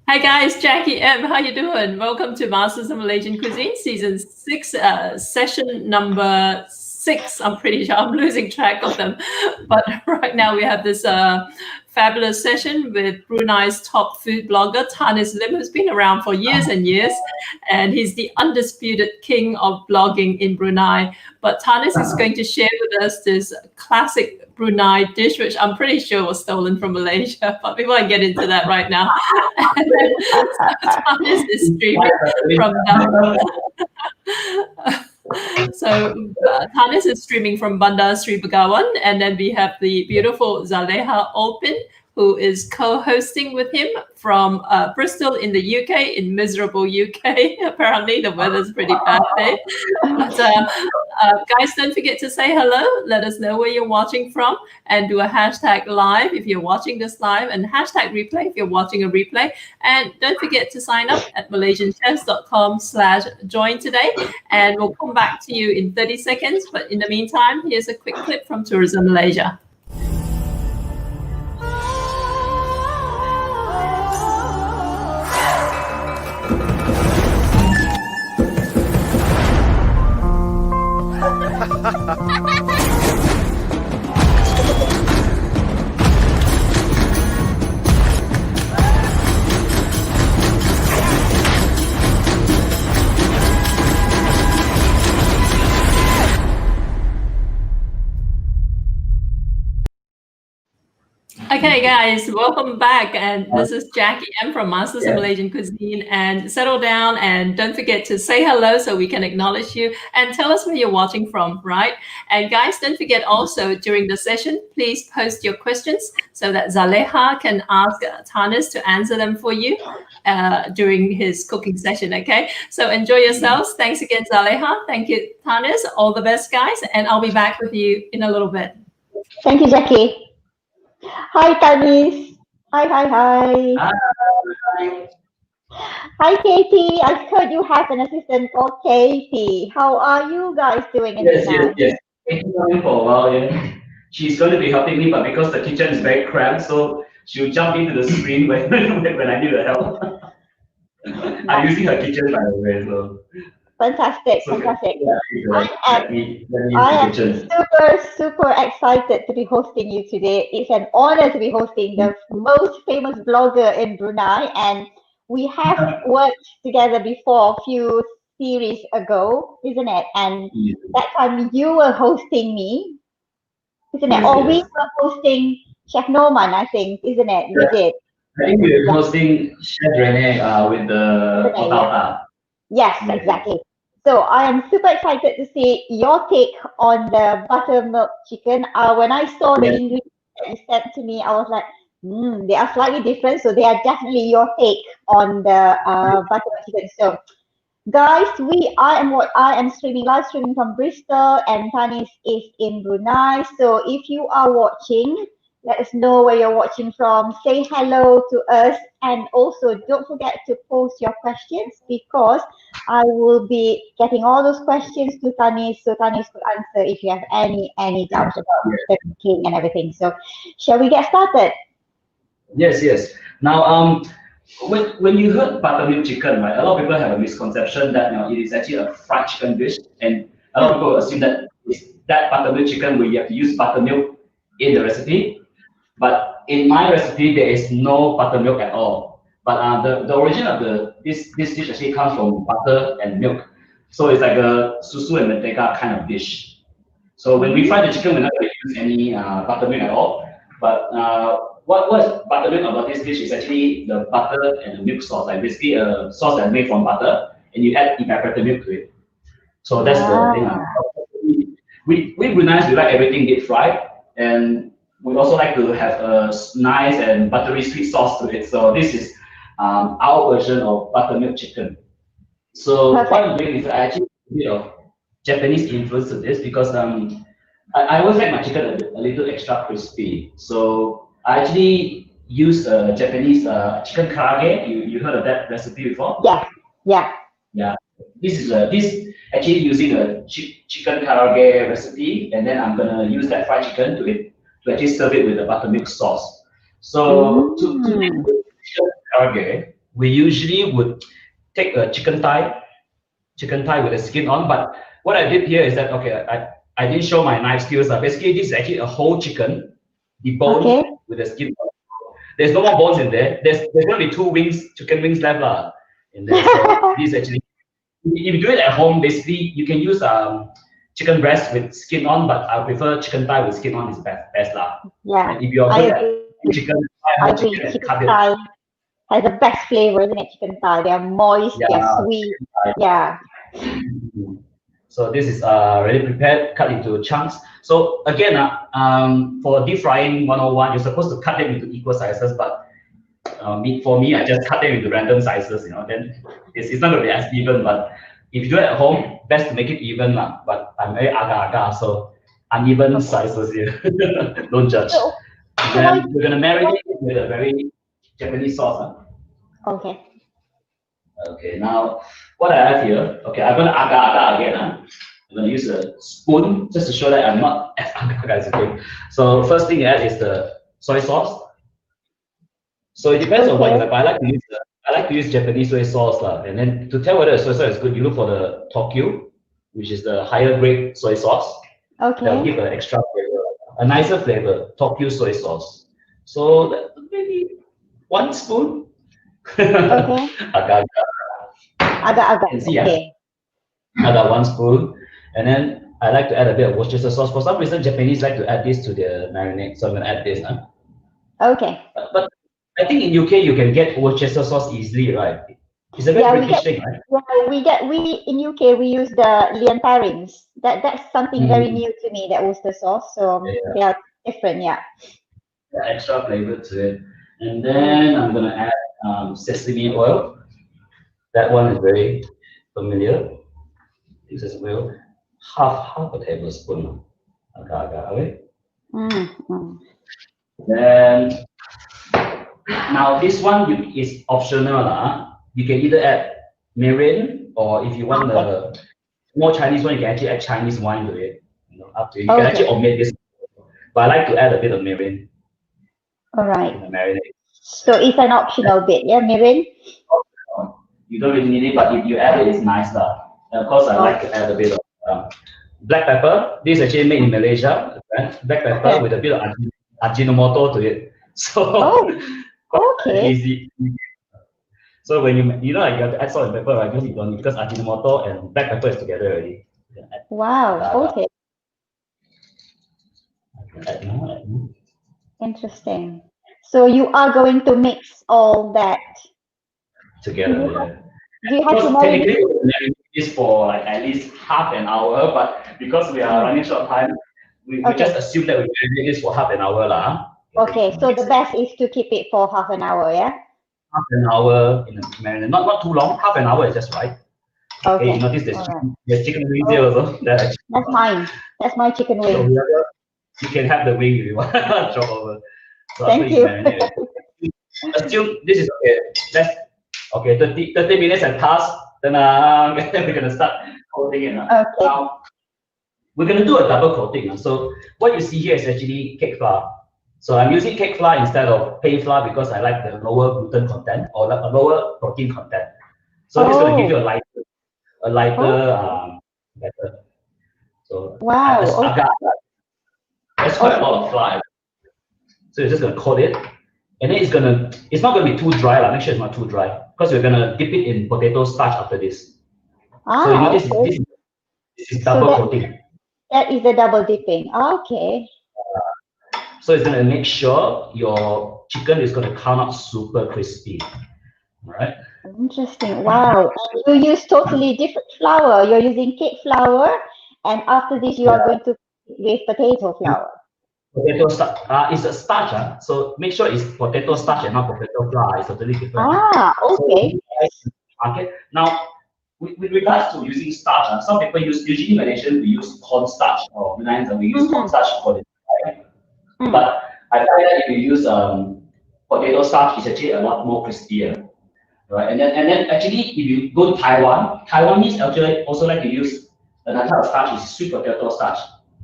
Hi guys, Jackie M, how you doing? Welcome to Masters of Malaysian Cuisine, Season 6, session number 6. I'm pretty sure I'm losing track of them. But right now we have this fabulous session with Brunei's top food blogger, Thanis Lim, who's been around for years and years. And he's the undisputed king of blogging in Brunei. But Thanis is going to share with us this classic Brunei dish, which I'm pretty sure was stolen from Malaysia, but we won't get into that right now. Thanis is streaming from Thanis is streaming from Bandar Seri Begawan, and then we have the beautiful Zaleha Olpin, who is co-hosting with him from Bristol in the UK, in miserable UK. Apparently the weather's pretty bad there. But guys, don't forget to say hello. Let us know where you're watching from, and do a hashtag live if you're watching this live, and hashtag replay if you're watching a replay. And don't forget to sign up at malaysianchefs.com/join today, and we'll come back to you in 30 seconds. But in the meantime, here's a quick clip from Tourism Malaysia. Okay, guys, welcome back. And this is Jackie M from Masters of Malaysian Cuisine. And settle down and don't forget to say hello so we can acknowledge you, and tell us where you're watching from, right? And guys, don't forget also during the session, please post your questions so that Zaleha can ask Thanis to answer them for you during his cooking session, okay? So enjoy yourselves. Thanks again, Zaleha. Thank you, Thanis. All the best, guys. And I'll be back with you in a little bit. Thank you, Jackie. Hi, Thanis. Hi. Hi, Katie. I heard you have an assistant called Katie. How are you guys doing in Thailand? Yes. Katie coming for a while, yeah. She's going to be helping me, but because the kitchen is very cramped, so she'll jump into the screen when I need her help. I'm using her kitchen, by the way, so. Fantastic. Yeah, I am super excited to be hosting you today. It's an honor to be hosting the most famous blogger in Brunei, and we have worked together before a few series ago, isn't it? And that time you were hosting me, isn't it? Or we were hosting Chef Norman, I think, isn't it? We did. I think we were hosting Chef Rene with the Otauta. Yes, exactly. So I am super excited to see your take on the buttermilk chicken. When I saw the ingredients that you sent to me, I was like, they are slightly different. So they are definitely your take on the buttermilk chicken. So guys, I am live streaming from Bristol, and Thanis is in Brunei. So if you are watching, let us know where you're watching from. Say hello to us, and also don't forget to post your questions, because I will be getting all those questions to Thanis, so Thanis could answer if you have any doubts about the cooking and everything. So, shall we get started? Yes. Now, when you heard buttermilk chicken, right? A lot of people have a misconception that it is actually a fried chicken dish, and a lot of people assume that that buttermilk chicken where you have to use buttermilk in the recipe. But in my recipe, there is no buttermilk at all. But the origin of this dish actually comes from butter and milk. So it's like a susu and mentega kind of dish. So when we fry the chicken, we're not going to use any buttermilk at all. But what's buttermilk about this dish is actually the butter and the milk sauce, like basically a sauce that's made from butter, and you add evaporated milk to it. So that's the thing. We Bruneians, we like everything deep fried, and we also like to have a nice and buttery sweet sauce to it. So this is our version of buttermilk chicken. So what I'm doing is I actually a bit of Japanese influence to this, because I always like my chicken a little extra crispy. So I actually use Japanese chicken karaage. You heard of that recipe before? Yeah. This actually using a chicken karaage recipe, and then I'm gonna use that fried chicken to actually serve it with a buttermilk sauce. So to make the chicken karaage, we usually would take a chicken thigh with the skin on. But what I did here is that, okay, I didn't show my knife skills. Basically, this is actually a whole chicken, deboned with the skin on. There's no more bones in there. There's going to be two chicken wings left in there. So this actually, if you do it at home, basically you can use chicken breast with skin on, but I prefer chicken thigh with skin on is best lah. Yeah. And if you're good at chicken thigh has the best flavor, isn't it? Chicken thigh. They're moist, they're sweet. Yeah. So this is already prepared, cut into chunks. So again, for deep frying 101, you're supposed to cut them into equal sizes, but for me, I just cut them into random sizes, then it's not going to be as even, but if you do it at home, best to make it even lah. But I'm very aga, so uneven sizes here. Don't judge. Then we're going to marinate it with a very Japanese sauce. Okay. Okay, now what I have here, okay, I'm going to aga again. I'm going to use a spoon just to show that I'm not as aga as you think. So first thing you add is the soy sauce. So it depends on what you like. I like to use Japanese soy sauce and then to tell whether the soy sauce is good, you look for the Tokyo, which is the higher grade soy sauce. Okay. That'll give an extra flavor, a nicer flavor. Tokyo soy sauce. So maybe 1 spoon. Okay. Aga. Okay. I got 1 spoon, and then I like to add a bit of Worcestershire sauce. For some reason, Japanese like to add this to their marinade, so I'm gonna add this. Okay. But I think in UK you can get Worcestershire sauce easily, right? It's a very British thing, right? Yeah, we in UK we use the Lian pairings. That's something very new to me. That Worcester sauce, so they are different. Yeah. Extra flavor to it, and then I'm gonna add sesame oil. That one is very familiar. Sesame oil, half a tablespoon. Okay. Then now this one is optional. You can either add mirin, or if you want the more Chinese one, you can actually add Chinese wine to it. Up to you. You can actually omit this, but I like to add a bit of mirin. All right. Marinade. So it's an optional bit, yeah, mirin. You don't really need it, but if you add it, it's nice lah. And of course, I like to add a bit of black pepper. This is actually made in Malaysia. Black pepper with a bit of Ajinomoto to it. So easy. So when you have to add salt and pepper, right? You don't, because Ajinomoto and black pepper is together already. Wow. Okay. Add more. Interesting. So you are going to mix all that together. Do you have to technically marinate this for like at least half an hour, but because we are running short of time, we just assume that we marinate this for half an hour lah. Okay, so the best is to keep it for half an hour, yeah? Half an hour in the marinade, not too long. Half an hour is just right. Okay. You notice there's chicken wings here also. That's mine. That's my chicken wing. So you can have the wing if you want. Chop over. So thank you. Assume this is okay. 30 minutes have passed. Then we're gonna start coating it. Okay. Now we're gonna do a double coating. So what you see here is actually cake flour. So I'm using cake flour instead of plain flour because I like the lower gluten content or a lower protein content. So this is gonna give you a lighter batter. So that's quite a lot of flour. So you're just gonna coat it, and then it's not gonna be too dry. Make sure it's not too dry because we're gonna dip it in potato starch after this. So you notice this is double coating. That is the double dipping. Okay. So it's gonna make sure your chicken is gonna come out super crispy. All right. Interesting. Wow. And you use totally different flour. You're using cake flour, and after this you are going to with potato flour. Potato starch. It's a starch. So make sure it's potato starch and not potato flour. It's totally different. Okay. Okay. Now, with regards to using starch, some people usually in Malaysia we use cornstarch, or Bruneians we use cornstarch for it. Right? But I find that if you use potato starch, it's actually a lot more crispier. Right? And then actually, if you go to Taiwanese actually also like to use another type of starch, is sweet potato starch.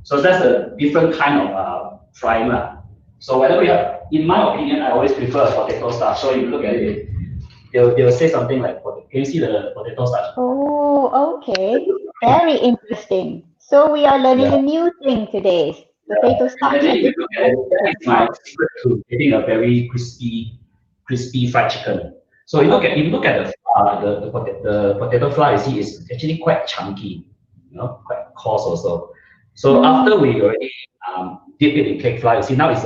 So that's a different kind of frying. So whenever you have, in my opinion, I always prefer a potato starch. So if you look at it, they'll say something like, can you see the potato starch? Oh, okay. Very interesting. So we are learning a new thing today. Potato starch. And then you look at it, it's my secret to getting a very crispy fried chicken. So you look at the potato flour, you see it's actually quite chunky, quite coarse also. So after we already dip it in cake flour, you see now it's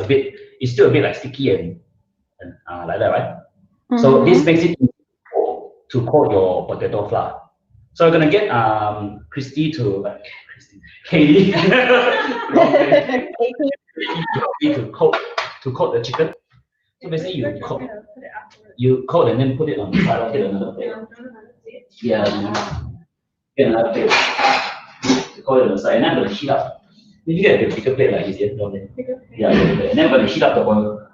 still a bit like sticky and like that, right? So this makes it easy to coat your potato flour. So we're gonna get Katie to coat the chicken. So basically you coat and then put it on the side of it, another plate. Yeah, get another plate. Coat it on the side, and I'm gonna heat up. If you get a bigger plate like easier, don't it? Yeah, and then I'm gonna heat up the oil.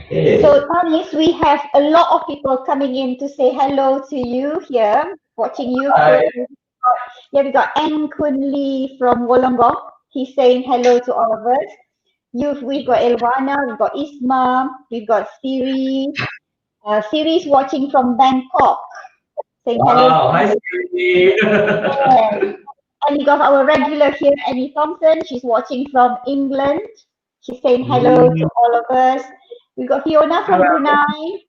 Okay. So Thanis, we have a lot of people coming in to say hello to you here, watching you. Yeah, we got N Kun Lee from Wollongong. He's saying hello to all of us. We've got Elwana, we've got Isma, we've got Siri. Siri's watching from Bangkok. Saying hello. Wow, hi Siri. And we got our regular here, Annie Thompson. She's watching from England. She's saying hello to all of us. We've got Fiona from Brunei.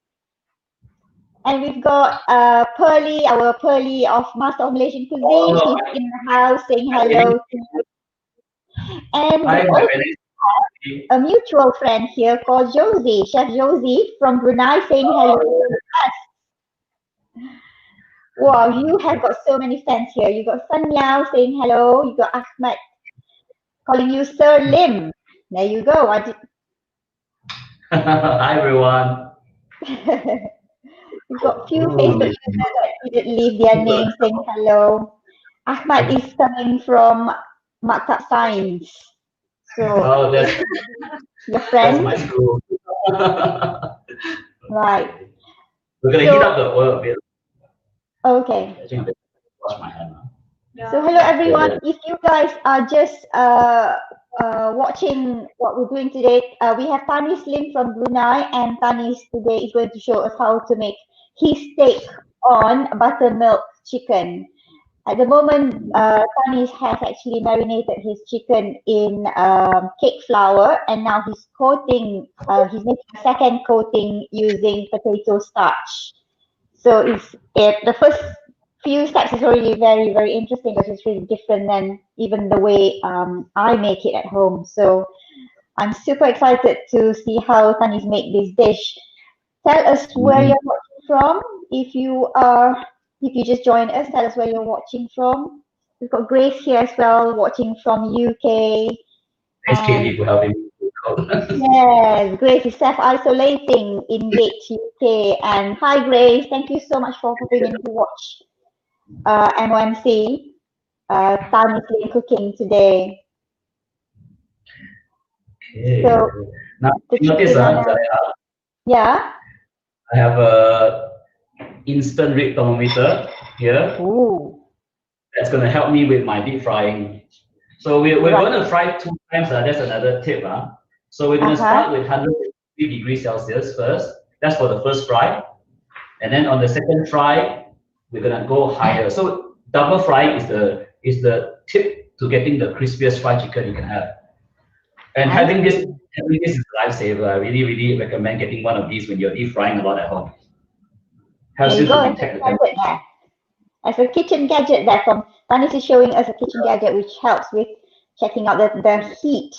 And we've got Pearly, our Pearly of Masters of Malaysian Cuisine. She's in the house saying hello to you. And we also have a mutual friend here called Josie, Chef Josie from Brunei saying hello to us. Wow, you have got so many fans here. You got Sun Yao saying hello. You got Ahmed calling you Sir Lim. There you go. Hi everyone. We've got few Facebook users that didn't leave their name saying hello. Ahmad is coming from Maktab Science. So that's your friend. That's my school. Right. We're gonna heat up the oil a bit. Okay. I think I'm gonna wash my hand now. So hello everyone. If you guys are just watching what we're doing today, we have Thanis Lim from Brunei, and Thanis today is going to show us how to make his take on buttermilk chicken. At the moment, Thanis has actually marinated his chicken in cake flour, and now he's coating. He's making a second coating using potato starch. So the first few steps is already very, very interesting because it's really different than even the way I make it at home. So I'm super excited to see how Thanis make this dish. Tell us where you're watching from. If you just joined us, tell us where you're watching from. We've got Grace here as well, watching from UK. Thanks, Katie, for helping me. Yes, Grace is self-isolating in Gate, UK. And hi, Grace. Thank you so much for popping in to watch MOMC. Thanis Lim cooking today. Okay. So, now, notice, Zaleha, yeah. I have a instant rib thermometer here. Ooh. That's going to help me with my deep frying. So we're going to fry 2 times. That's another tip. So we're going to start with 150 degrees Celsius first. That's for the first fry. And then on the second fry, we're going to go higher. So double frying is the tip to getting the crispiest fried chicken you can have. And having this is a lifesaver. I really, really recommend getting one of these when you're deep frying a lot at home. Helps you to maintain the temperature. As a kitchen gadget there from Thanis is showing us a kitchen gadget which helps with checking out the heat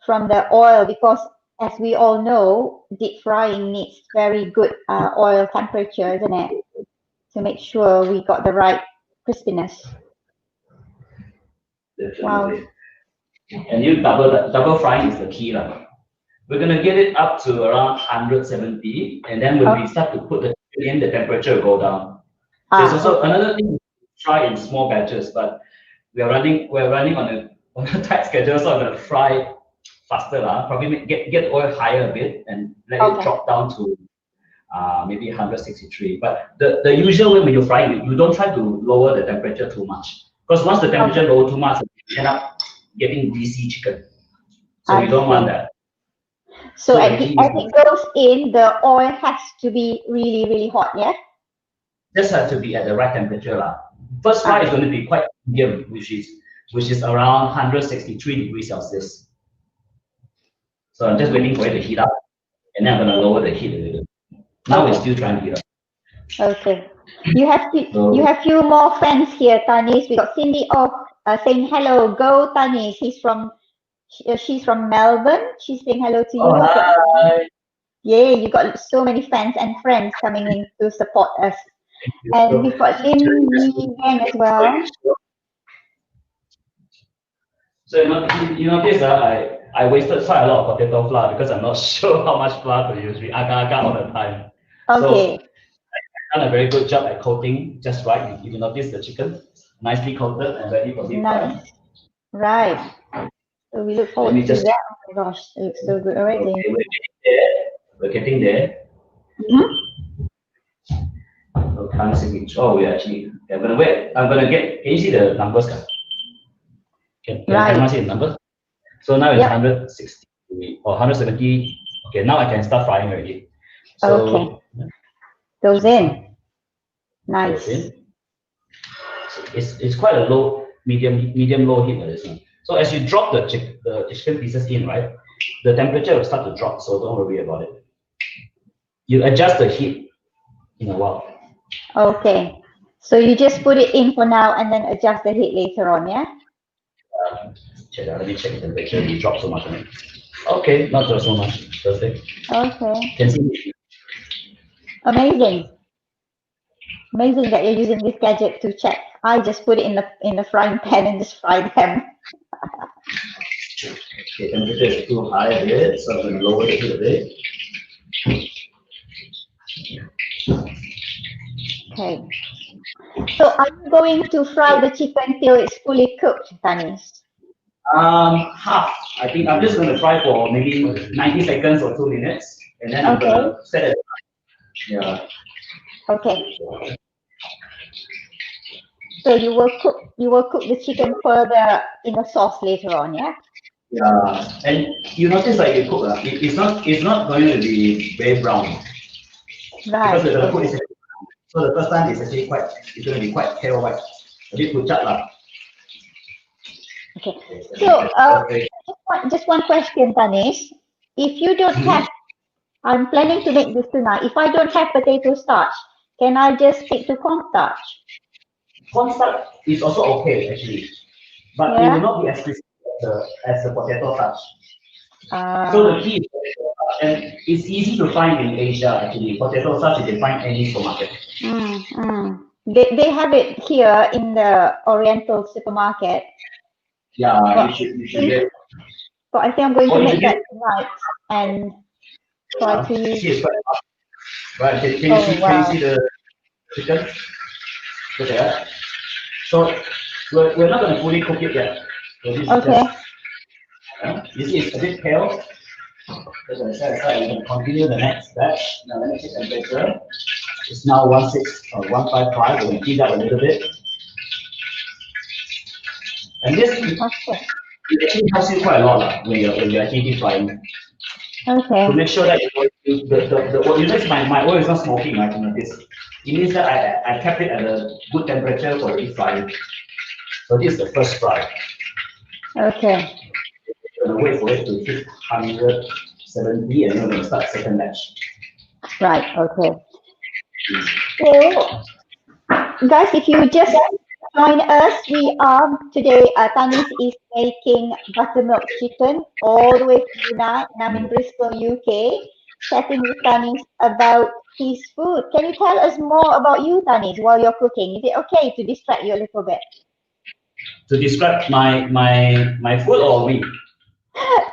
from the oil, because as we all know, deep frying needs very good oil temperature, isn't it? To make sure we got the right crispiness. Definitely. Wow. And you double frying is the key. We're gonna get it up to around 170, and then when we start to put the chicken in, the temperature will go down. There's also another thing, fry in small batches, but we're running on a tight schedule, so I'm gonna fry faster. Probably get the oil higher a bit and let it drop down to maybe 163. But the usual way when you're frying, you don't try to lower the temperature too much, because once the temperature lower too much, you end up getting greasy chicken. So we don't want that. So as it goes in, the oil has to be really, really hot, yeah? Just have to be at the right temperature lah. First fry is going to be quite medium, which is around 163 degrees Celsius. So I'm just waiting for it to heat up, and then I'm going to lower the heat a little. Now it's still trying to heat up. Okay. You have few more fans here, Thanis. We got Cindy saying hello. Go Thanis. She's from Melbourne. She's saying hello to you. Oh, hi. Yeah, you got so many fans and friends coming in to support us. And we've got Lim Yang as well. So you notice that I wasted quite a lot of potato flour because I'm not sure how much flour to use. We agar all the time. Okay. So I've done a very good job at coating just right. If you notice the chicken, nicely coated and ready for deep fry. Nice. Right. So we look forward to that. Oh my gosh, it looks so good already. Okay, we're getting there. So can't see which. Oh, I'm gonna wait. Can you see the numbers? Can you see the numbers? So now it's 160 or 170. Okay, now I can start frying already. So, okay. Goes in. Nice. Goes in. So it's quite a low, medium low heat for this one. So as you drop the chicken pieces in, right, the temperature will start to drop. So don't worry about it. You adjust the heat in a while. Okay. So you just put it in for now and then adjust the heat later on, yeah? Let me check the temperature. You drop so much on it. Okay, not so much. Perfect. Okay. Can see. Amazing. Amazing that you're using this gadget to check. I just put it in the frying pan and just fry them. The temperature is too high a bit, so I'm going to lower the heat a bit. Okay. So are you going to fry the chicken till it's fully cooked, Thanis? Half. I think I'm just going to fry for maybe 90 seconds or 2 minutes, and then I'm going to set it. Yeah. Okay. So you will cook the chicken further in the sauce later on, yeah? Yeah. And you notice like you cook, it's not going to be very brown. Right. Because the food is so the first time it's actually it's going to be quite pale white. A bit pucat lah. Okay. So just one question, Thanis. If you don't have, I'm planning to make this tonight. If I don't have potato starch, can I just stick to cornstarch? Cornstarch is also okay actually, but it will not be as crispy as the potato starch. So the key is, and it's easy to find in Asia actually. Potato starch you can find any supermarket. They have it here in the Oriental supermarket. Yeah, but you should get. So I think I'm going to make that tonight and try to use. Right, can you see the chicken? Look at that. So we're not going to fully cook it yet. So this is just, you see it's a bit pale. As I said, we're going to continue the next batch. Now let me check the temperature. It's now 155. We're going to heat up a little bit. And this actually helps you quite a lot when you're actually deep frying. Okay. To make sure that the oil, you notice my oil is not smoking, right? You notice. It means that I kept it at a good temperature for deep frying. So this is the first fry. Okay. We're going to wait for it to hit 170 and then we're going to start second batch. Right, okay. So, guys, if you just join us, we are today, Thanis is making buttermilk chicken all the way from Brunei, and I'm in Bristol, UK, chatting with Thanis about his food. Can you tell us more about you, Thanis, while you're cooking? Is it okay to distract you a little bit? To describe my food or me?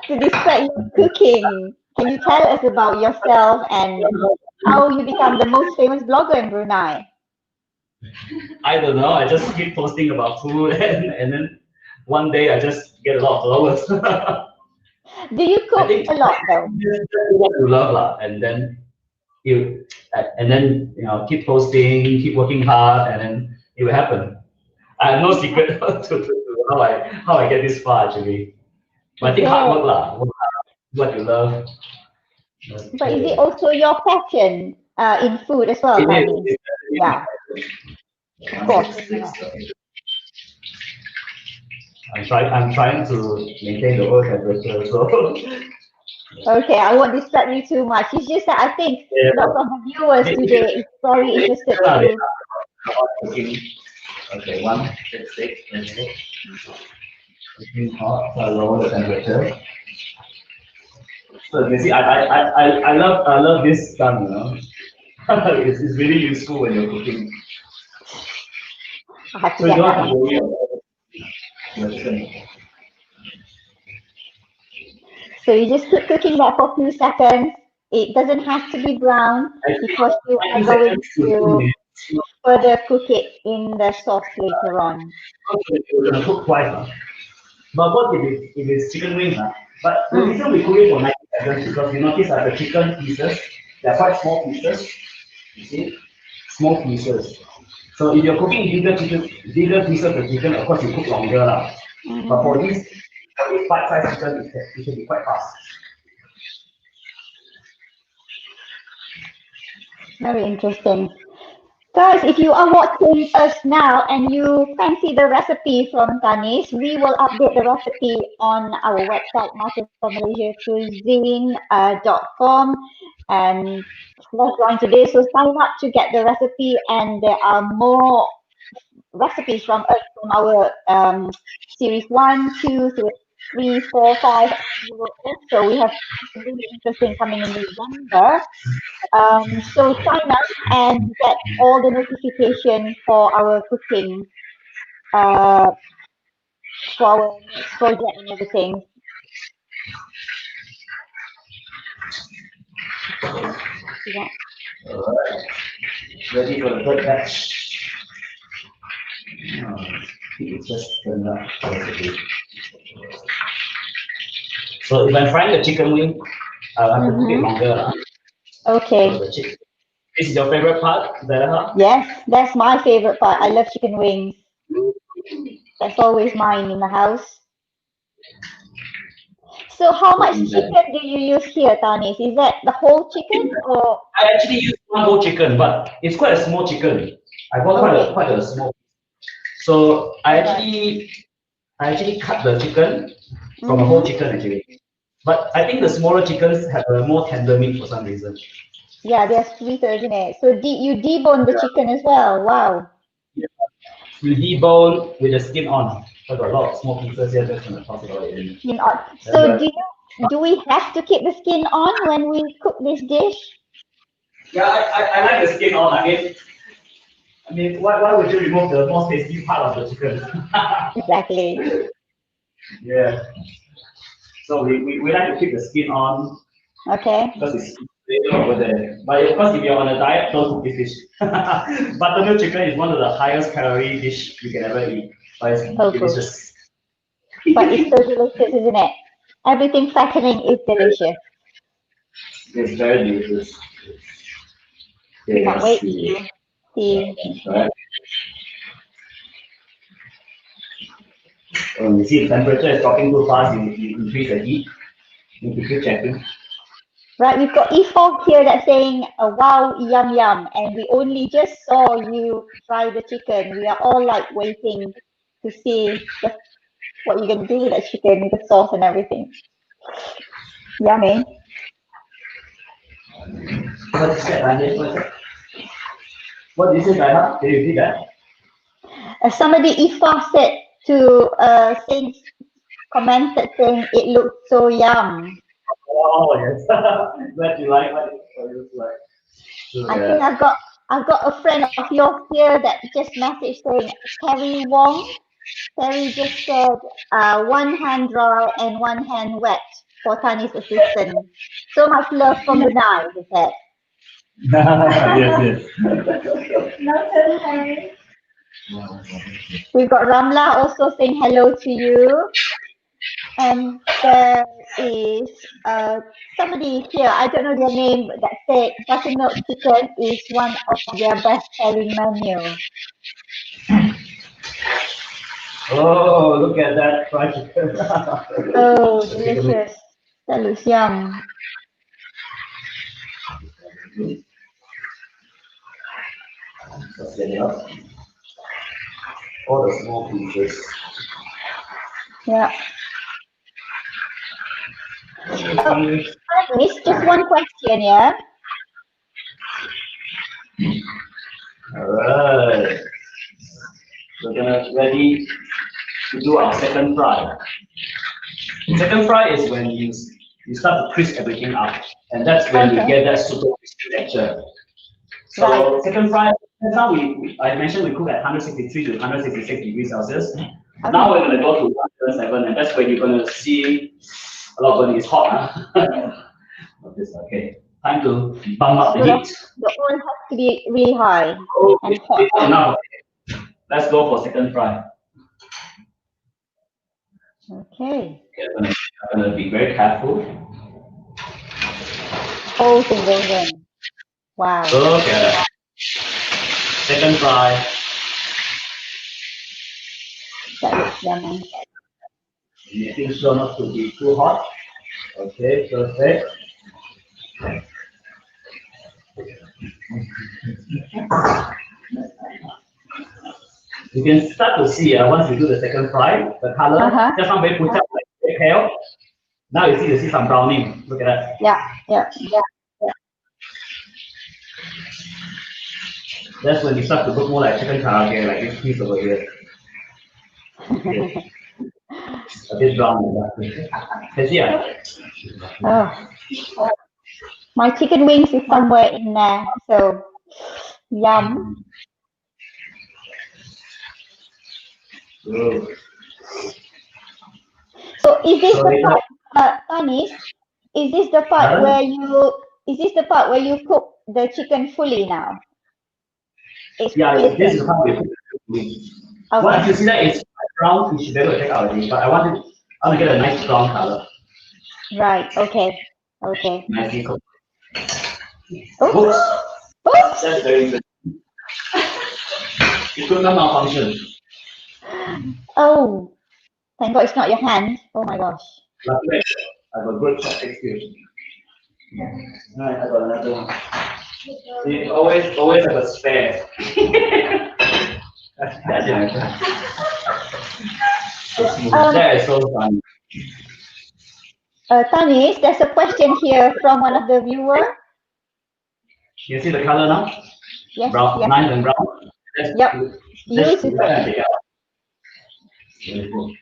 To distract you cooking. Can you tell us about yourself and how you become the most famous blogger in Brunei? I don't know. I just keep posting about food, and then one day I just get a lot of followers. Do you cook a lot though? What you love, lah, and then you keep posting, keep working hard, and then it will happen. I have no secret to how I get this far actually. But I think hard work lah. Work hard, do what you love. But is it also your passion in food as well, It is. Thanis? It is. Yeah, of course. I'm trying to maintain the work temperature. So Okay, I won't distract you too much. It's just that I think lots of the viewers today is very interested to. Okay, one, six, cooking hot, lower the temperature. So you see, I love this gun, you know. It's really useful when you're cooking. I have to So you get don't that have to one. worry about it. So you just keep cooking that for a few seconds. It doesn't have to be brown because you are going to further cook it in the sauce later on. We're gonna cook twice, huh? But what if it's chicken wings, huh? But the reason we cook it for 90 seconds because you notice that the chicken pieces, they're quite small pieces. You see? Small pieces. So if you're cooking bigger pieces of chicken, of course you cook longer lah. But for this bite-sized chicken, it can be quite fast. Very interesting. Guys, if you are watching us now and you fancy the recipe from Thanis, we will update the recipe on our website, mastersofmalaysiancuisine.com, and let's go on today. So sign up to get the recipe, and there are more recipes from us from our series 1, 2, 3, 4, 5. So we have something really interesting coming in November. So sign up and get all the notification for our cooking, for our next project and everything. Yeah. Alright. Ready for the third batch. It's just turned up. So if I'm frying the chicken wing, I'll have to cook it longer. Okay. So this is your favorite part, Zaleha? Yes, that's my favorite part. I love chicken wings. That's always mine in the house. So how much chicken do you use here, Thanis? Is that the whole chicken or? I actually use one whole chicken, but it's quite a small chicken. I bought quite a small. So I actually cut the chicken from a whole chicken actually. But I think the smaller chickens have a more tender meat for some reason. Yeah, they're sweeter, isn't it? So you debone the chicken as well. Wow. Yeah. You debone with the skin on. I've got a lot of small pieces here, just gonna toss it all in. Skin on. So do we have to keep the skin on when we cook this dish? Yeah, I like the skin on. I mean, why would you remove the most tasty part of the chicken? Exactly. Yeah. So we like to keep the skin on. Okay. Because it's over there. But of course, if you're on a diet, don't cook this dish. Buttermilk chicken is one of the highest calorie dish you can ever eat. But it's delicious. But it's so delicious, isn't it? Everything fattening is delicious. It's very delicious. Okay, Can't wait to see. Right. When you see the temperature is dropping too fast, you increase the heat. You need to keep checking. Right, we've got E4 here that's saying, wow, yum, yum. And we only just saw you fry the chicken. We are all like waiting to see what you're going to do with that chicken, with the sauce and everything. Yummy. What is that? What did you say, Diana? Can you repeat that? Somebody Ifa said to commented saying it looked so yum. Oh yes, glad you like what it looks like. So, I think I've got a friend of yours here that just messaged saying Terry Wong. Terry just said one hand dry and one hand wet for Thanis assistant. So much love from Brunei, he said. Yes. Noted, Terry. We've got Ramla also saying hello to you. And there is somebody here, I don't know their name, that said buttermilk chicken is one of their best selling menu. Oh, look at that fried chicken. Oh, delicious. That looks yum. Just get it up. All the small pieces. Yeah. It's just one question, yeah? Alright. We're gonna ready to do our second fry. Second fry is when you start to crisp everything up, and that's when you get that super crispy texture. So second fry, that's how I mentioned we cook at 163 to 166 degrees Celsius. Okay. Now we're gonna go to 177, and that's when you're gonna see a lot of burning. It's hot, huh? Okay. Time to bump up the heat. The oil has to be really high and hot. Now, let's go for second fry. Okay. I'm gonna be very careful. Whole thing goes in. Wow. Look at that. Second fry. That looks yummy. Making sure not to be too hot. Okay, perfect. You can start to see once you do the second fry, the color just not very put up like very pale. Now you see some browning. Look at that. Yeah. That's when you start to look more like chicken karaage, like this piece over here. Okay. A bit brown like that. Can see Oh. My chicken wings is somewhere in there, so yum. Good. So is this the part, Thanis? Is this the part where you cook the chicken fully now? Yeah, this is how we cook it. Okay. Once you see that it's brown, you should be able to take out already. But I want to get a nice brown color. Right. Okay. Nicely cooked. Oops. That's very good. It could not malfunction. Oh, thank God it's not your hand. Oh my gosh. Luckily, I have a good chopstick skill. Alright, I got another one. See, always have a spare. That is so funny. Thanis, there's a question here from one of the viewers. You see the color now? Yes. Brown, yes. nice and brown. Yep. Beautiful. Beautiful.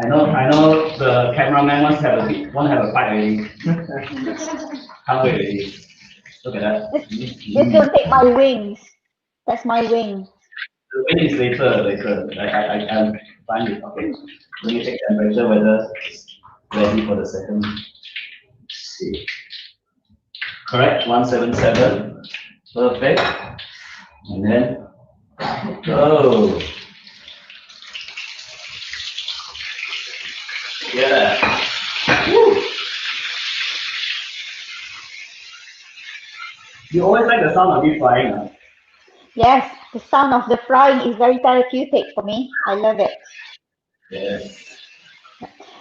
I know the cameraman want to have a bite already. Can't wait already. Look at that. Just don't take my wings. That's my wing. The wing is later. I'll find it. Okay. Let me check temperature whether it's ready for the second. Let's see. Correct, 177. Perfect. And then go. Yeah. Woo. You always like the sound of me frying, huh? Yes, the sound of the frying is very therapeutic for me. I love it. Yes.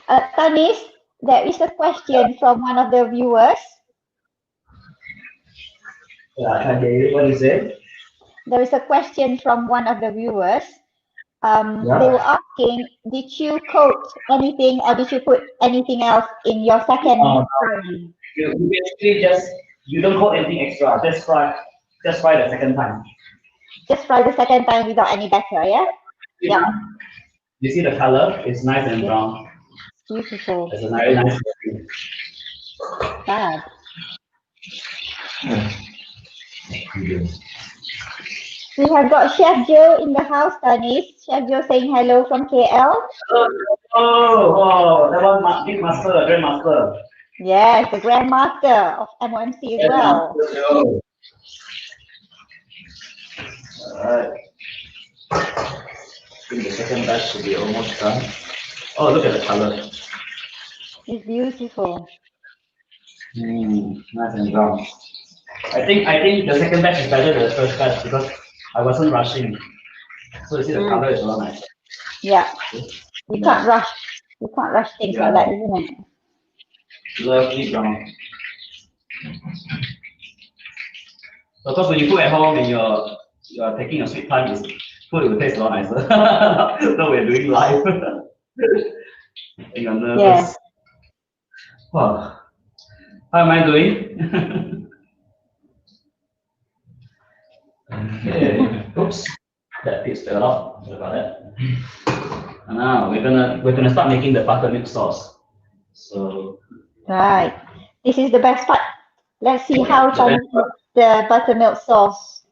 Thanis, there is a question from one of the viewers. Yeah, I can hear you. What is it? There is a question from one of the viewers. They were asking, did you coat anything or did you put anything else in your second frying? You basically you don't coat anything extra. Just fry the second time. Just fry the second time without any batter, yeah? Yeah. You see the color? It's nice and brown. Beautiful. It's a very nice color. Fab. We have got Chef Joe in the house, Thanis. Chef Joe saying hello from KL. Oh, that was big master, grandmaster. Yes, the grandmaster of MOMC as well. Alright. I think the second batch should be almost done. Oh, look at the color. It's beautiful. Nice and brown. I think the second batch is better than the first batch because I wasn't rushing. So you see the color is a lot nicer. Yeah. You can't rush. You can't rush things like that, isn't it? Lovely brown. Of course, when you cook at home and you're taking your sweet time, food will taste a lot nicer. So we're doing live. You're nervous. Yes. Wow. How am I doing? Okay. Oops. That tastes a lot. Sorry about that. And now we're gonna start making the buttermilk sauce. So Right. This is the best part. Let's see how Thanis makes the buttermilk sauce.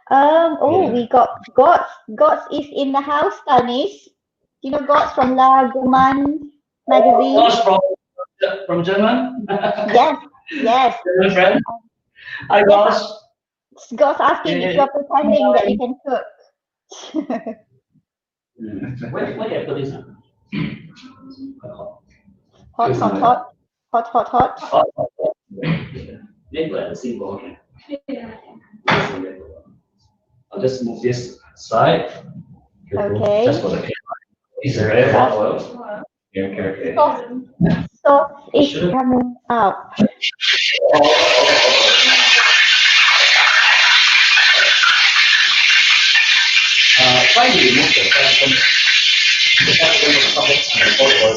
We got Gots. Gots is in the house, Thanis. You know Gots from La Guman magazine? Gosh, from German? Yes, yes. German friend? Hi, Gosh. Gots asking if you're pretending that you can cook. Where do I put this? Hot. Hot. Maybe at the same bowl. I'll just move this aside. Okay. Just for the camera. It's very hot oil. Okay. Sauce is coming out. Try to remove the capsicum and the oil.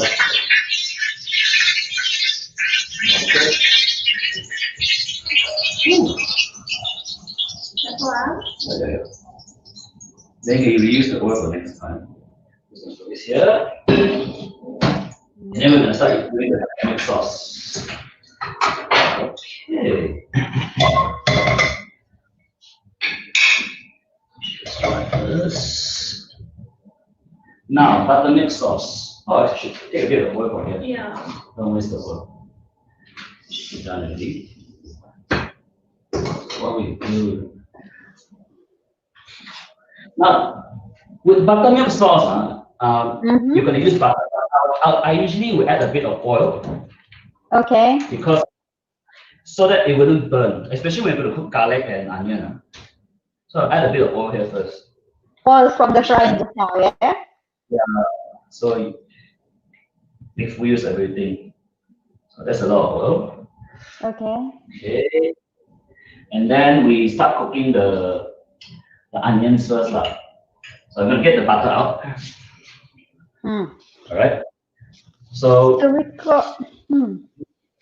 Okay. Then you reuse the oil for next time. This one is here. And then we're going to start doing the buttermilk sauce. Okay. Just like this. Now, buttermilk sauce. Oh, I should take a bit of oil from here. Yeah. Don't waste the oil. Done already. What we do. Now, with buttermilk sauce, you're going to use butter. I usually will add a bit of oil. Okay. Because so that it wouldn't burn, especially when you're going to cook garlic and onion. So I'll add a bit of oil here first. Oil from the frying just now, yeah? Yeah. So we use everything. So that's a lot of oil. Okay. Okay. And then we start cooking the onions first. So I'm going to get the butter out. All right. So we got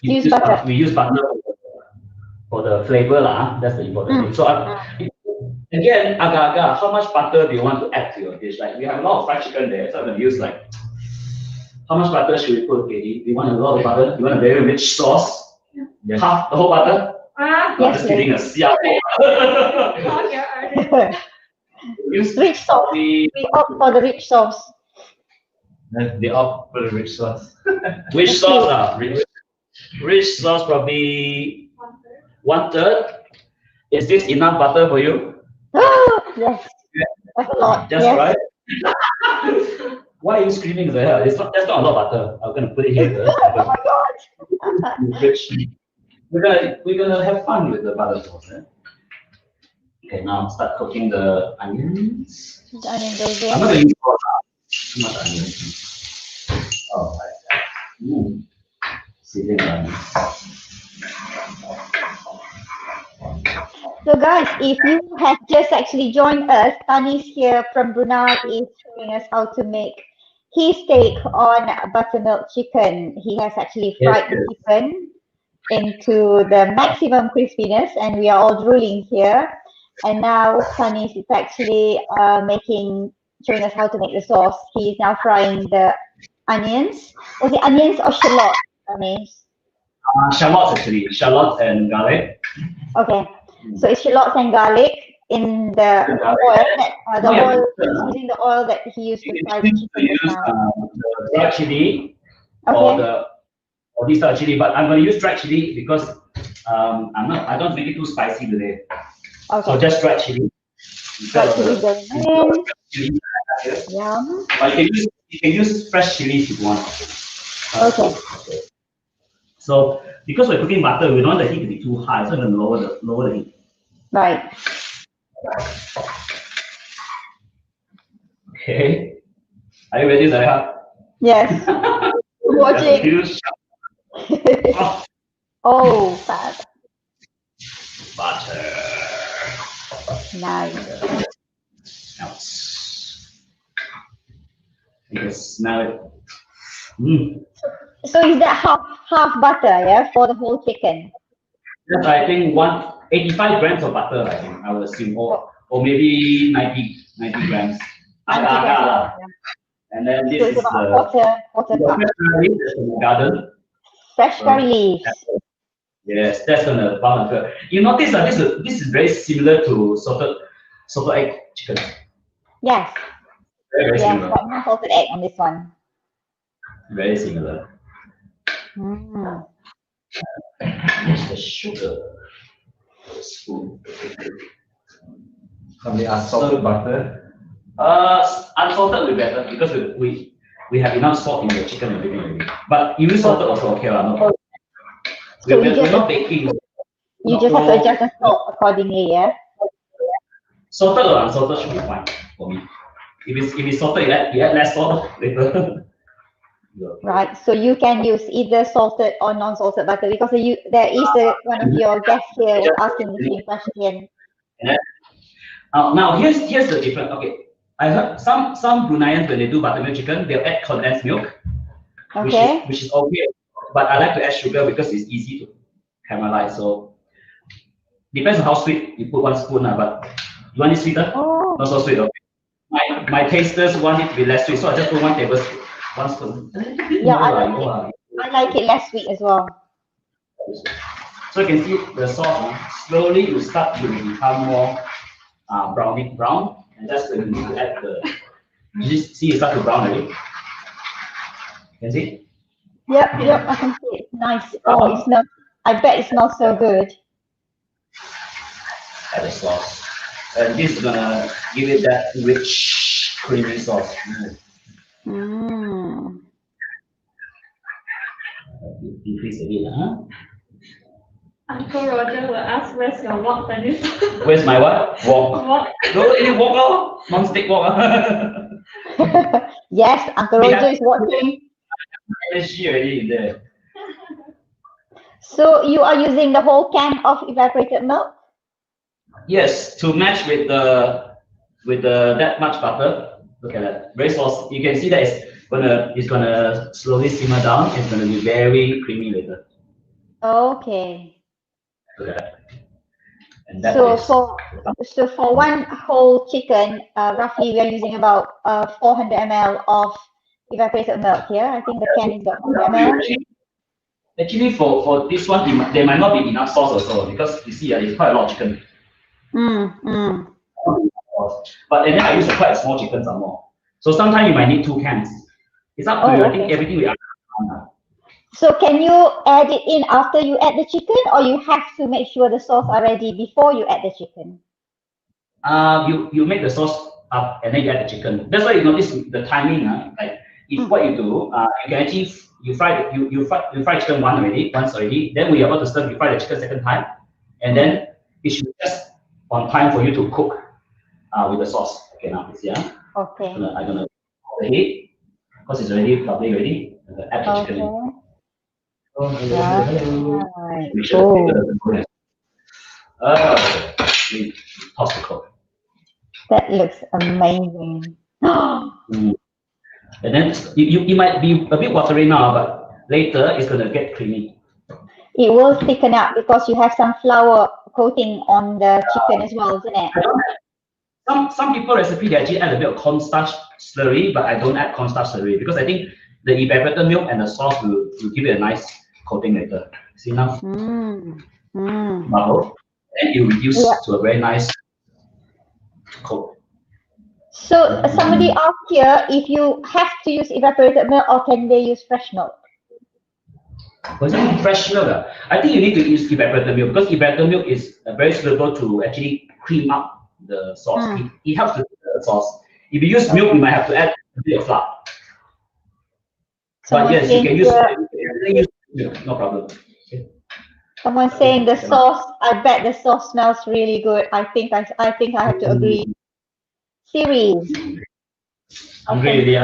use butter. We use butter for the flavor. That's the important thing. So again, agak-agak, how much butter do you want to add to your dish? Like we have a lot of fried chicken there, so I'm going to use like, how much butter should we put, Katie? Do you want a lot of butter? Do you want a very rich sauce? Yes. Half the whole butter? Yes, just kidding us. Yeah. Rich sauce. We opt for the rich sauce. They opt for the rich sauce. Which sauce? Rich sauce probably 1/3. Is this enough butter for you? Yes. That's a lot. Just yes. right. Why are you screaming, Zaleha? That's not a lot of butter. I'm gonna put it here. Oh my god. We're gonna have fun with the butter sauce. Okay, now start cooking the onions. The onion goes in. I'm not gonna use too much onion. Oh, seasoning onions. So guys, if you have just actually joined us, Thanis here from Brunei is showing us how to make his take on buttermilk chicken. He has actually fried the chicken into the maximum crispiness, and we are all drooling here. And now Thanis is actually showing us how to make the sauce. He is now frying the onions. Was it onions or shallots, Thanis? Shallots actually, shallots and garlic. Okay, so it's shallots and garlic in the oil. Using the oil that he used to fry the chicken. Use the dried chili Okay. or this type of chili, but I'm going to use dried chili because I don't make it too spicy today. Okay. So just dried chili. Dried chili going in. Yum. But you can use fresh chilies if you want. Okay. So because we're cooking butter, we don't want the heat to be too high, so I'm going to lower the heat. Right. Okay. Are you ready, Zaleha? Yes. Watching. Huge Oh, fab. butter. Nice. Now, you can smell it. Mm. So is that half butter, yeah, for the whole chicken? That's, I think, 85 grams of butter, I think, I would assume, or maybe 90 grams. 90 grams. And then this So is it's about the quarter cup. from the garden. Fresh curry leaves. Yes, that's gonna brown and you notice that this is very similar to salted egg chicken. Yes. Very Yes, similar. but no salted egg on this one. Very similar. Mm. Here's the sugar. Spoon. From the unsalted butter. Unsalted will be better because we have enough salt in the chicken and everything already. But you use salted also okay, no problem. So We're not baking. You just have to adjust the salt accordingly, yeah? Salted or unsalted should be fine for me. If it's salted, you add less salt later. Right. So you can use either salted or non-salted butter because there is one of your guests here was asking the same question. Now here's the difference. Okay, I heard some Bruneians when they do buttermilk chicken, they'll add condensed milk, Okay. which is okay. But I like to add sugar because it's easy to caramelize. So depends on how sweet you put 1 spoon. But you want it sweeter? Oh. Not so sweet. Okay. My tasters want it to be less sweet, so I just put 1 tablespoon. 1 spoon. Yeah, I like it less sweet as well. So you can see the sauce slowly will start to become more brown, and that's when you need to add the. You see it start to brown already. Can see? Yep, I can see it. Nice. Oh, it smells. I bet it smells so good. Add the sauce, and this is gonna give it that rich, creamy sauce. Mm. Increase a bit, huh? Uncle Roger will ask, where's your wok, Thanis? Where's my what? Wok. Wok. Go any wok, non-stick wok. Yes, Uncle Roger is watching. Energy already in there. So you are using the whole can of evaporated milk? Yes, to match with the that much butter. Look at that, very saucy. You can see that it's gonna slowly simmer down. It's gonna be very creamy later. Okay. Look at that. And that So is for one whole chicken, roughly we are using about 400 ml of evaporated milk here. I think the can is about 400 ml. Actually, for this one, there might not be enough sauce also because you see, it's quite a lot of chicken. But and then I use quite a small chicken some more. So sometimes you might need 2 cans. It's up to you. I think everything we add. So can you add it in after you add the chicken, or you have to make sure the sauce are ready before you add the chicken? You make the sauce up and then you add the chicken. That's why you notice the timing. Like if what you do, you can actually you fry chicken once already. Then when you're about to serve, you fry the chicken second time, and then it should be just on time for you to cook with the sauce. Okay, now see, Okay. I'm gonna put the heat because it's already probably ready. Add the chicken in. Right. Make sure the we toss the cook. That looks amazing. And then you might be a bit watery now, but later it's gonna get creamy. It will thicken up because you have some flour coating on the chicken as well, isn't it? I don't have, some people recipe they actually add a bit of cornstarch slurry, but I don't add cornstarch slurry because I think the evaporated milk and the sauce will give it a nice coating later. See now? Bubble. And it will reduce to a very nice coat. So somebody asked here if you have to use evaporated milk or can they use fresh milk? For example, fresh milk, I think you need to use evaporated milk because evaporated milk is very suitable to actually cream up the sauce. It helps with the sauce. If you use milk, you might have to add a bit of flour. But yes, you can use milk, no problem. Okay. Someone's saying the sauce. I bet the sauce smells really good. I think I have to agree. Series. Hungry, really,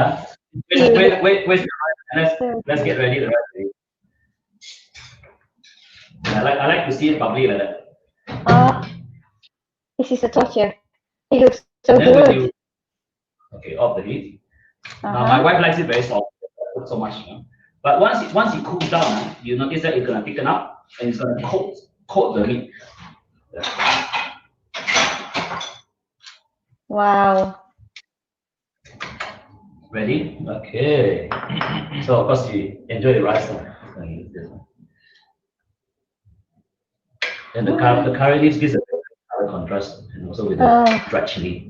Wait, let's get ready the rest of it. I like to see it bubbly like that. This is a torture. It looks so And then good. when okay, off the heat. Now my wife likes it very soft, not so much. But once it cools down, you notice that it's gonna thicken up and it's gonna coat the meat. Wow. Ready? Okay. So of course you enjoy the rice. And the curry leaves gives a color contrast, and also with the dried chili.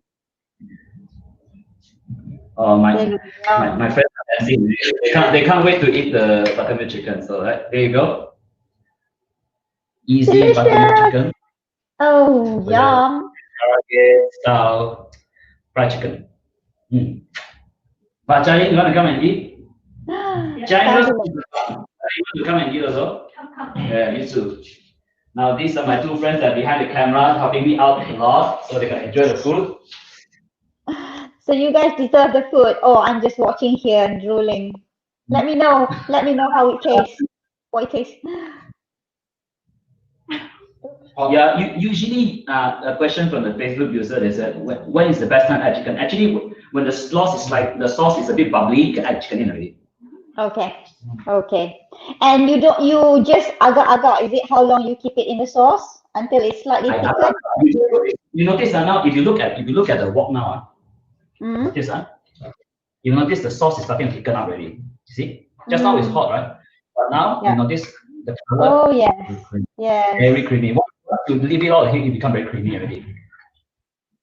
Oh my friends are dancing. They can't wait to eat the buttermilk chicken. So there you go. Easy buttermilk chicken. Oh, yum. Karaage style fried chicken. But Jai, you want to come and eat? Jai, you want to come and eat also? Yeah, me too. Now these are my two friends that are behind the camera helping me out a lot so they can enjoy the food. So you guys deserve the food. Oh, I'm just watching here and drooling. Let me know how it tastes. What it tastes. Yeah, usually a question from the Facebook user is that when is the best time to add chicken? Actually, when the sauce is a bit bubbly, you can add chicken in already. Okay. And you just agar-agar, is it how long you keep it in the sauce until it's slightly thickened? You notice now if you look at the wok now, notice you notice the sauce is starting to thicken up already. You see? Just now it's hot, right? But now you notice the color. Oh yeah. Very creamy. Once you leave it all heat, it becomes very creamy already.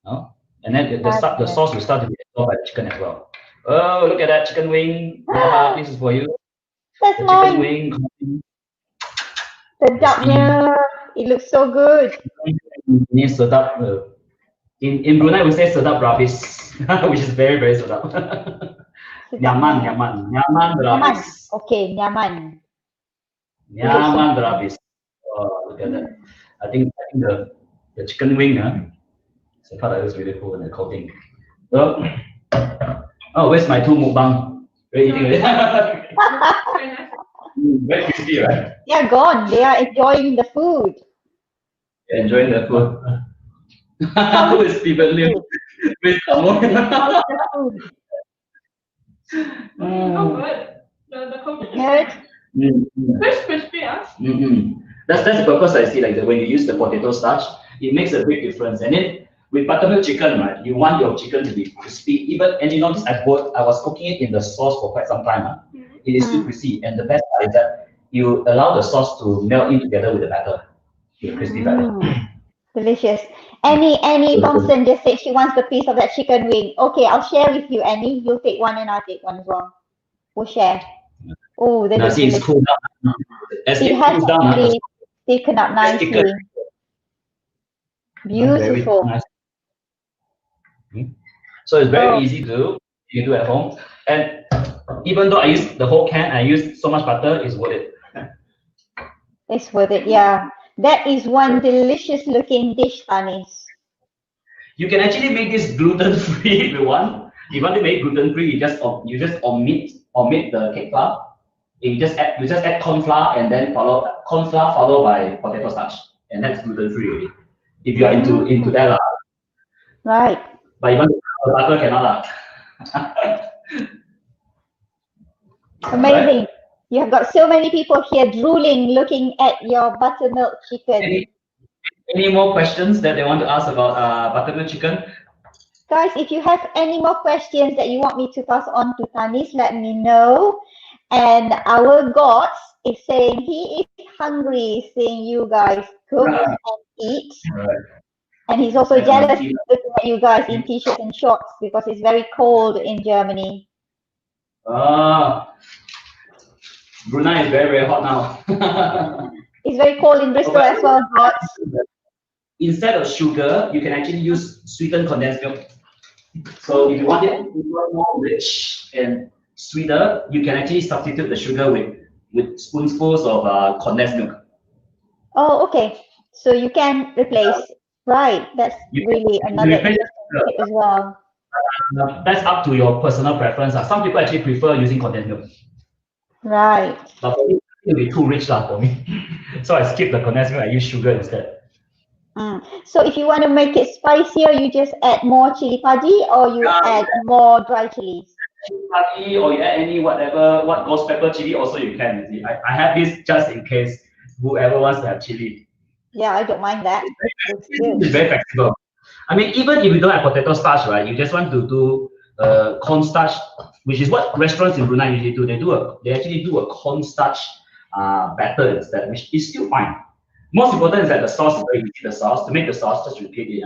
No? And then the sauce will start to be absorbed by the chicken as well. Oh, look at that chicken wing. This is for you. That's the mine. Chicken wing. Sedapnya. It looks so good. Ini sedap. In Brunei, we say sedap rabis, which is very, very sedap. Nyaman rabis. Okay, nyaman. Nyaman rabis. Oh, look at that. I think the chicken wing, so far that looks really cool and the coating. So, oh, where's my two mukbang? Very eating very crispy, right? They are gone. They are enjoying the food. They're enjoying the food. Who is Stephen Lim? With Oh, good. The coating is crispy, That's the purpose I see. Like when you use the potato starch, it makes a big difference. And then with buttermilk chicken, right, you want your chicken to be crispy. And you notice I was cooking it in the sauce for quite some time. It is still crispy. And the best part is that you allow the sauce to melt in together with the batter, with the crispy batter. Delicious. Annie Thompson just said she wants the piece of that chicken wing. Okay, I'll share with you, Annie. You'll take one and I'll take one as well. We'll share. Oh, that is it's cooled down. As it has actually thickened up nicely. Beautiful. Nice. So it's very easy to do. You do at home. And even though I use the whole can, I use so much butter, it's worth it. It's worth it, yeah. That is one delicious looking dish, Thanis. You can actually make this gluten-free if you want. If you want to make gluten-free, you just omit the cake flour. You just add corn flour and then followed by potato starch, and that's gluten-free. If you are into that, right? But even the butter cannot. Amazing. Right. You have got so many people here drooling, looking at your buttermilk chicken. Any more questions that they want to ask about buttermilk chicken? Guys, if you have any more questions that you want me to pass on to Thanis, let me know. And our gods is saying he is hungry seeing you guys cook and eat. Right. And he's also jealous looking at you guys in t-shirts and shorts because it's very cold in Germany. Brunei is very, very hot now. It's very cold in Bristol as well, gods. Instead of sugar, you can actually use sweetened condensed milk. So if you want it more rich and sweeter, you can actually substitute the sugar with spoonfuls of condensed milk. Oh, okay. So you can replace. Right. That's really another interesting tip as well. That's up to your personal preference. Some people actually prefer using condensed milk. Right. But for me, it will be too rich for me. So I skip the condensed milk, I use sugar instead. So if you want to make it spicier, you just add more chili padi or you add more dry chilies? Chili padi, or you add any whatever, what ghost pepper chili also you can. You see. I have this just in case whoever wants to have chili. Yeah, I don't mind that. Looks good. It's very flexible. I mean, even if you don't have potato starch, right? You just want to do cornstarch, which is what restaurants in Brunei usually do. They actually do a cornstarch batter instead, which is still fine. Most important is that the sauce is very easy. The sauce, to make the sauce, just repeat it.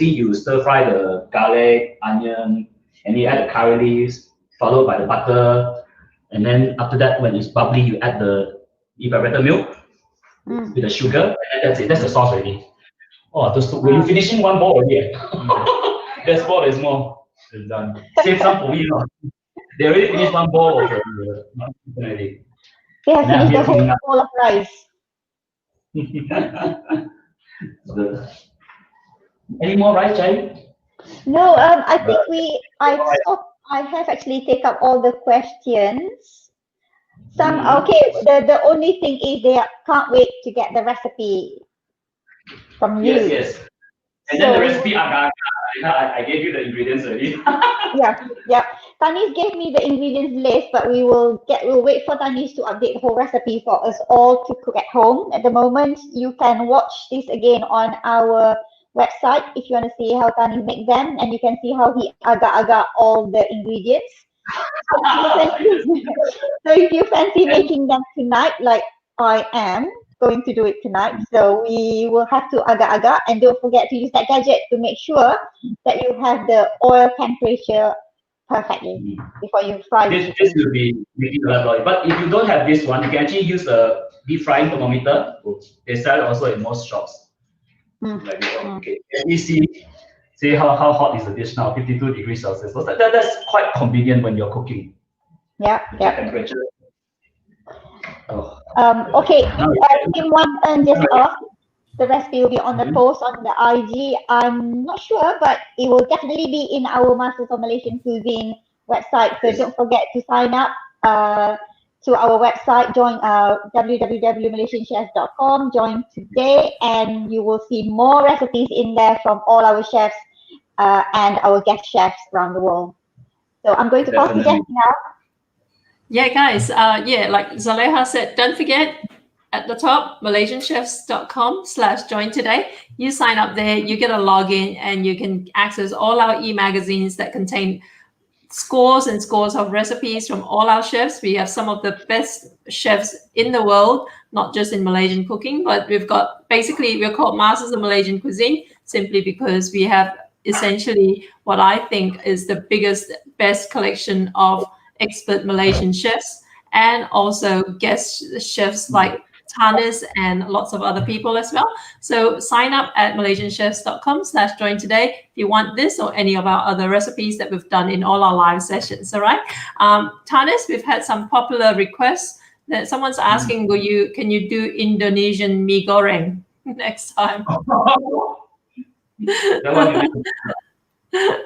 You stir fry the garlic, onion, and you add the curry leaves, followed by the butter, and then after that, when it's bubbly, you add the evaporated milk with the sugar, and that's it. That's the sauce already. Oh, when you finishing one bowl already. There's more. There's more. It's done. Save some for me. They already finished one bowl already. They have finished the whole bowl of rice. Any more rice, Chai? No, I think I have actually taken up all the questions. The only thing is they can't wait to get the recipe from you. Yes. And then the recipe, I gave you the ingredients already. Yeah. Thanis gave me the ingredients list, but we'll wait for Thanis to update the whole recipe for us all to cook at home. At the moment, you can watch this again on our website if you want to see how Thanis make them, and you can see how he agak-agak all the ingredients. So if you fancy making them tonight, like I am going to do it tonight, so we will have to agak-agak, and don't forget to use that gadget to make sure that you have the oil temperature perfectly before you fry. This will be making a lot. But if you don't have this one, you can actually use a deep frying thermometer. They sell it also in most shops. Like this one. Okay. Let me see how hot is the dish now? 52 degrees Celsius. So that's quite convenient when you're cooking. Yeah. Temperature. Okay. Team 1 just off. The recipe will be on the post on the IG. I'm not sure, but it will definitely be in our Masters of Malaysian Cuisine website. So don't forget to sign up to our website. Join www.malaysianchefs.com. Join today, and you will see more recipes in there from all our chefs and our guest chefs around the world. So I'm going to pause the guest now. Yeah, guys. Like Zaleha said, don't forget at the top, malaysianchefs.com/join today. You sign up there, you get a login, and you can access all our e-magazines that contain scores and scores of recipes from all our chefs. We have some of the best chefs in the world, not just in Malaysian cooking, but we're called Masters of Malaysian Cuisine simply because we have essentially what I think is the best collection of expert Malaysian chefs, and also guest chefs like Thanis and lots of other people as well. So sign up at malaysianchefs.com/join today if you want this or any of our other recipes that we've done in all our live sessions. All right. Thanis, we've had some popular requests that someone's asking, can you do Indonesian mee goreng next time?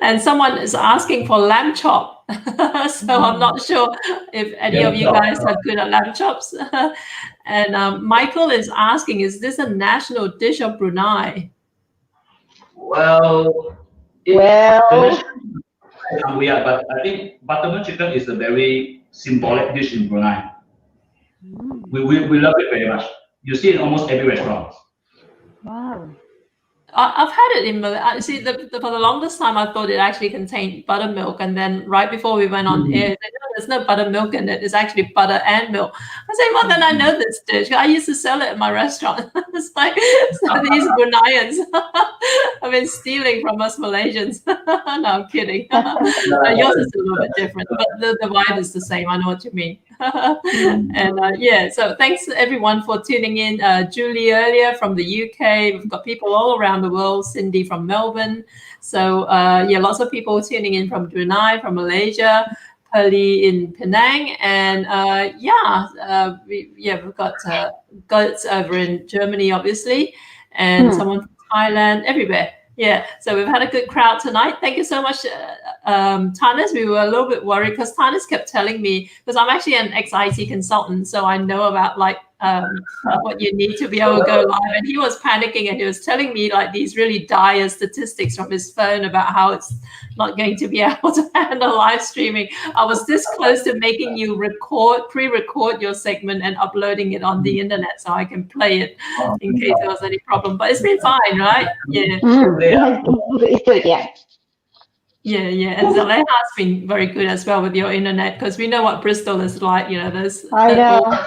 And someone is asking for lamb chop. So I'm not sure if any of you guys are good at lamb chops. And Michael is asking, is this a national dish of Brunei? Well, we are, but I think buttermilk chicken is a very symbolic dish in Brunei. We love it very much. You see it in almost every restaurant. Wow. I've had it in Malay. See, for the longest time, I thought it actually contained buttermilk, and then right before we went on air, they said, no, there's no buttermilk in it. It's actually butter and milk. I say, well, then I know this dish. I used to sell it in my restaurant. It's like, so these Bruneians have been stealing from us Malaysians. No, I'm kidding. Yours is a little bit different, but the vibe is the same. I know what you mean. And so thanks to everyone for tuning in. Julie earlier from the UK. We've got people all around the world. Cindy from Melbourne. So lots of people tuning in from Brunei, from Malaysia. Pearly in Penang, and we've got goats over in Germany, obviously, and someone from Thailand, everywhere. Yeah, so we've had a good crowd tonight. Thank you so much, Thanis. We were a little bit worried because Thanis kept telling me, because I'm actually an ex-IT consultant, so I know about like what you need to be able to go live. And he was panicking and he was telling me like these really dire statistics from his phone about how it's not going to be able to handle live streaming. I was this close to making you pre-record your segment and uploading it on the internet so I can play it in case there was any problem. But it's been fine, right? Yeah. It's good, yeah. Yeah. And Zaleha has been very good as well with your internet because we know what Bristol is like. You know, there's I know.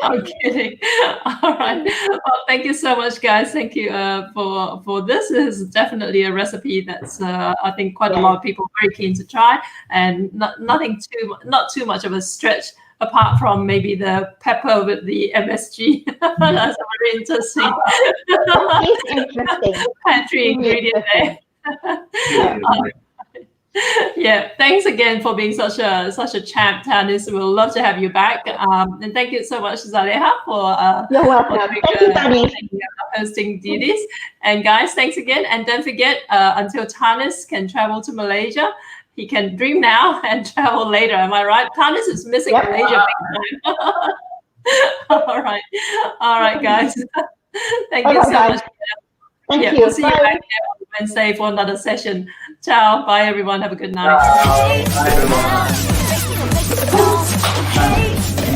I'm kidding. All right. Well, thank you so much, guys. Thank you for this. This is definitely a recipe that's I think quite a lot of people are very keen to try, and not too much of a stretch. Apart from maybe the pepper with the MSG, that's a very interesting, pantry ingredient there. Yeah, thanks again for being such a champ, Thanis. We'll love to have you back. And thank you so much, Zaleha, for you're welcome. Thank you, Thanis. Hosting duties. And guys, thanks again. And don't forget, until Thanis can travel to Malaysia, he can dream now and travel later. Am I right? Thanis is missing Malaysia big time. All right, guys. Thank you so much. Thank you. We'll see you back here on Wednesday for another session. Ciao. Bye, everyone. Have a good night. Bye, everyone.